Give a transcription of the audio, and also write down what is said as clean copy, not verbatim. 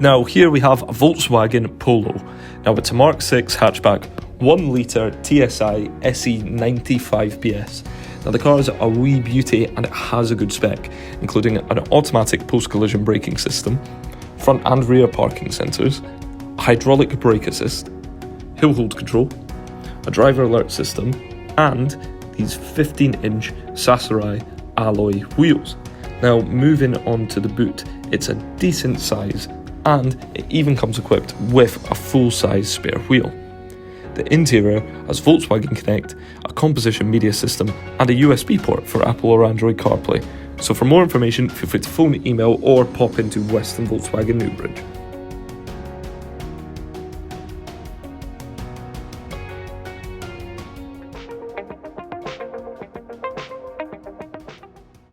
Now here we have a Volkswagen Polo. Now it's a Mark 6 hatchback, 1 litre TSI SE 95 PS. Now the car is a wee beauty and it has a good spec, including an automatic post-collision braking system, front and rear parking sensors, hydraulic brake assist, hill hold control, a driver alert system, and these 15-inch Sassari alloy wheels. Now moving on to the boot, it's a decent size and it even comes equipped with a full-size spare wheel. The interior has Volkswagen Connect, a composition media system and a USB port for Apple or Android CarPlay. So for more information, feel free to phone, email or pop into Western Volkswagen Newbridge.